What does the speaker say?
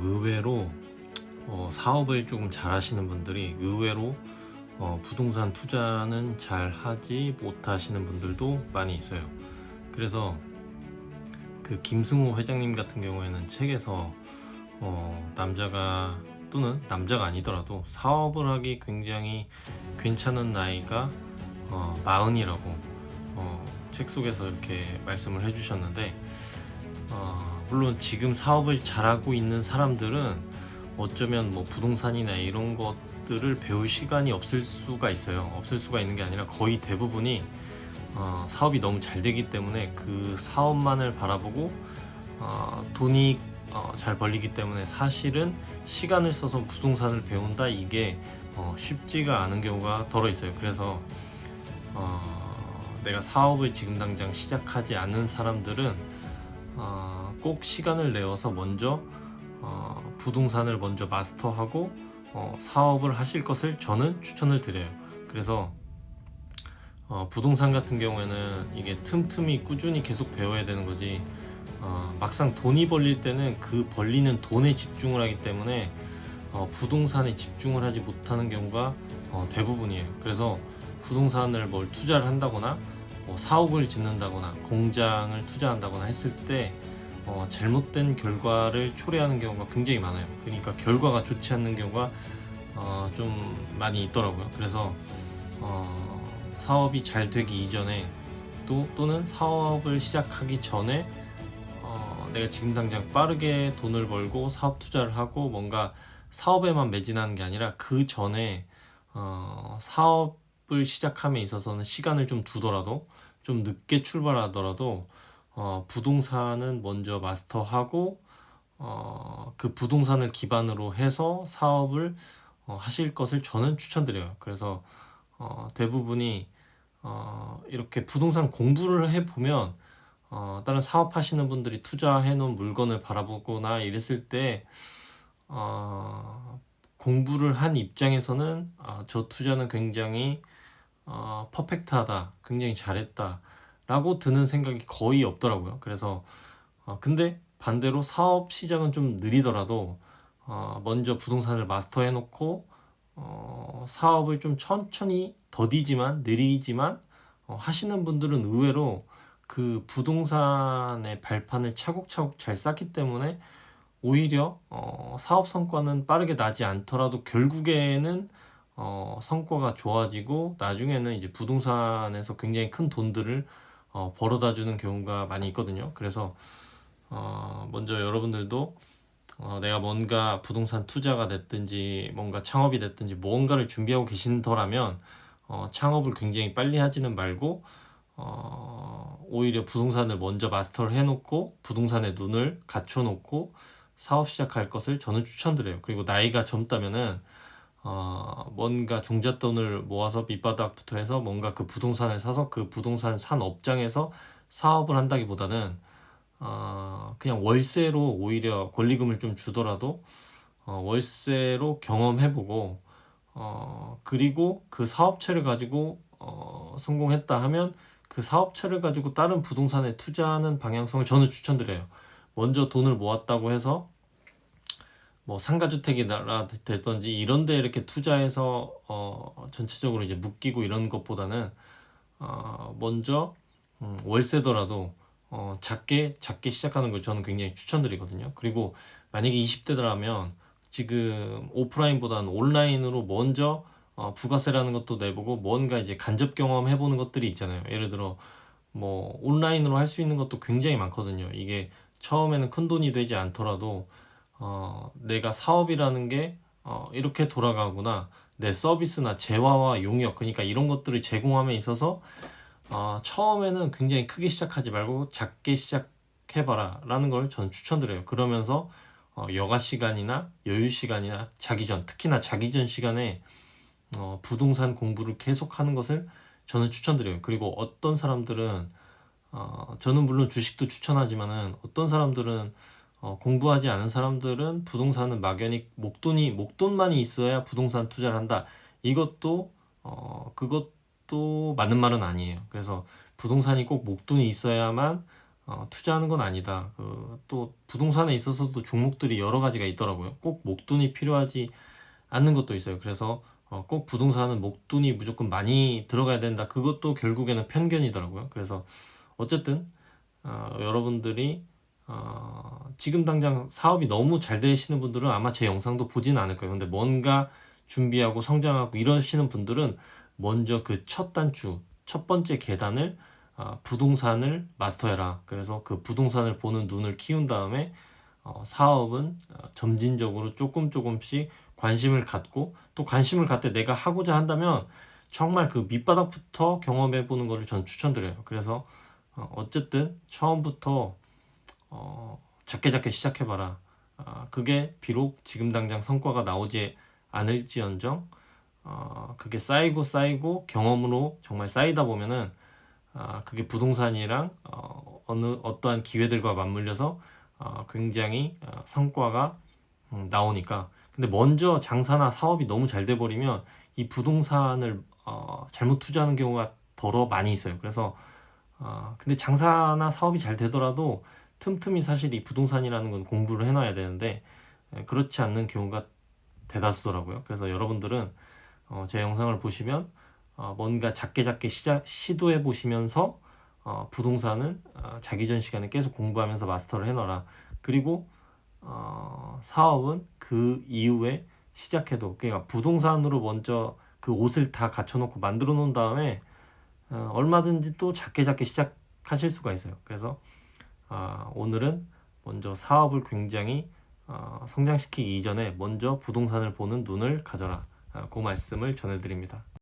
의외로 사업을 조금 잘 하시는 분들이 의외로 부동산 투자는 잘 하지 못하시는 분들도 많이 있어요. 그래서 그 김승호 회장님 같은 경우에는 책에서 남자가 또는 남자가 아니더라도 사업을 하기 굉장히 괜찮은 나이가 40이라고 책 속에서 이렇게 말씀을 해주셨는데, 물론 지금 사업을 잘하고 있는 사람들은 어쩌면 뭐 부동산이나 이런 것들을 배울 시간이 없을 수가 있어요. 없을 수가 있는 게 아니라 거의 대부분이 사업이 너무 잘 되기 때문에 그 사업만을 바라보고 돈이 잘 벌리기 때문에 사실은 시간을 써서 부동산을 배운다, 이게 쉽지가 않은 경우가 덜어 있어요. 그래서 내가 사업을 지금 당장 시작하지 않은 사람들은 꼭 시간을 내어서 먼저 부동산을 먼저 마스터하고 사업을 하실 것을 저는 추천을 드려요. 그래서 부동산 같은 경우에는 이게 틈틈이 꾸준히 계속 배워야 되는 거지, 막상 돈이 벌릴 때는 그 벌리는 돈에 집중을 하기 때문에 부동산에 집중을 하지 못하는 경우가 대부분이에요. 그래서 부동산을 뭘 투자를 한다거나 뭐 사옥을 짓는다거나 공장을 투자한다거나 했을 때 잘못된 결과를 초래하는 경우가 굉장히 많아요. 그러니까 결과가 좋지 않는 경우가 좀 많이 있더라고요. 그래서 사업이 잘 되기 이전에 또는 사업을 시작하기 전에 내가 지금 당장 빠르게 돈을 벌고 사업 투자를 하고 뭔가 사업에만 매진하는 게 아니라 그 전에 사업을 시작함에 있어서는 시간을 좀 두더라도, 좀 늦게 출발하더라도 부동산은 먼저 마스터하고 그 부동산을 기반으로 해서 사업을 하실 것을 저는 추천드려요. 그래서 대부분이 이렇게 부동산 공부를 해보면 다른 사업하시는 분들이 투자해 놓은 물건을 바라보거나 이랬을 때 공부를 한 입장에서는 저 투자는 굉장히 퍼펙트하다, 굉장히 잘했다 라고 드는 생각이 거의 없더라고요. 그래서 근데 반대로 사업 시작은 좀 느리더라도 먼저 부동산을 마스터해 놓고 사업을 좀 천천히, 더디지만 느리지만 하시는 분들은 의외로 그 부동산의 발판을 차곡차곡 잘 쌓기 때문에 오히려 사업 성과는 빠르게 나지 않더라도 결국에는 성과가 좋아지고 나중에는 이제 부동산에서 굉장히 큰 돈들을 벌어다 주는 경우가 많이 있거든요. 그래서 먼저 여러분들도 내가 뭔가 부동산 투자가 됐든지 뭔가 창업이 됐든지 뭔가를 준비하고 계신더라면 창업을 굉장히 빨리 하지는 말고 오히려 부동산을 먼저 마스터를 해놓고 부동산에 눈을 갖춰놓고 사업 시작할 것을 저는 추천드려요. 그리고 나이가 젊다면은 뭔가 종잣돈을 모아서 밑바닥부터 해서 뭔가 그 부동산을 사서 그 부동산 산 업장에서 사업을 한다기보다는 그냥 월세로 오히려 권리금을 좀 주더라도 월세로 경험해보고 그리고 그 사업체를 가지고 성공했다 하면 그 사업체를 가지고 다른 부동산에 투자하는 방향성을 저는 추천드려요. 먼저 돈을 모았다고 해서 뭐 상가주택이라 됐든지 이런 데 이렇게 투자해서 전체적으로 이제 묶이고 이런 것보다는 먼저 월세더라도 작게 시작하는 걸 저는 굉장히 추천드리거든요. 그리고 만약에 20대라면 지금 오프라인보다는 온라인으로 먼저 부가세라는 것도 내보고 뭔가 이제 간접 경험해보는 것들이 있잖아요. 예를 들어 뭐 온라인으로 할 수 있는 것도 굉장히 많거든요. 이게 처음에는 큰 돈이 되지 않더라도 내가 사업이라는 게 이렇게 돌아가구나, 내 서비스나 재화와 용역, 그러니까 이런 것들을 제공함에 있어서 처음에는 굉장히 크게 시작하지 말고 작게 시작해봐라 라는 걸 저는 추천드려요. 그러면서 여가 시간이나 여유 시간이나 자기 전, 특히나 자기 전 시간에 부동산 공부를 계속하는 것을 저는 추천드려요. 그리고 어떤 사람들은 저는 물론 주식도 추천하지만은 어떤 사람들은 공부하지 않은 사람들은 부동산은 막연히 목돈만이 있어야 부동산 투자를 한다, 이것도 그것도 맞는 말은 아니에요. 그래서 부동산이 꼭 목돈이 있어야만 투자하는 건 아니다. 또 부동산에 있어서도 종목들이 여러 가지가 있더라고요. 꼭 목돈이 필요하지 않는 것도 있어요. 그래서 꼭 부동산은 목돈이 무조건 많이 들어가야 된다. 그것도 결국에는 편견이더라고요. 그래서 어쨌든 여러분들이 지금 당장 사업이 너무 잘 되시는 분들은 아마 제 영상도 보지는 않을 거예요. 근데 뭔가 준비하고 성장하고 이러시는 분들은 먼저 그 첫 단추, 첫 번째 계단을 부동산을 마스터해라. 그래서 그 부동산을 보는 눈을 키운 다음에 사업은 점진적으로 조금씩 관심을 갖고, 또 관심을 갖되 내가 하고자 한다면 정말 그 밑바닥부터 경험해 보는 것을 전 추천드려요. 그래서 어쨌든 처음부터 작게 시작해봐라. 그게 비록 지금 당장 성과가 나오지 않을지언정 그게 쌓이고 경험으로 정말 쌓이다 보면은 그게 부동산이랑 어떠한 기회들과 맞물려서 굉장히 성과가 나오니까. 근데 먼저 장사나 사업이 너무 잘 돼 버리면 이 부동산을 잘못 투자하는 경우가 더러 많이 있어요. 그래서 근데 장사나 사업이 잘 되더라도 틈틈이 사실 이 부동산이라는 건 공부를 해놔야 되는데 그렇지 않는 경우가 대다수더라고요. 그래서 여러분들은 제 영상을 보시면 뭔가 작게 시도해 보시면서 부동산은 자기 전 시간에 계속 공부하면서 마스터를 해놔라. 그리고 사업은 그 이후에 시작해도, 그러니까 부동산으로 먼저 그 옷을 다 갖춰놓고 만들어 놓은 다음에 얼마든지 또 작게 시작하실 수가 있어요. 그래서 오늘은 먼저 사업을 굉장히 성장시키기 이전에 먼저 부동산을 보는 눈을 가져라. 그 말씀을 전해드립니다.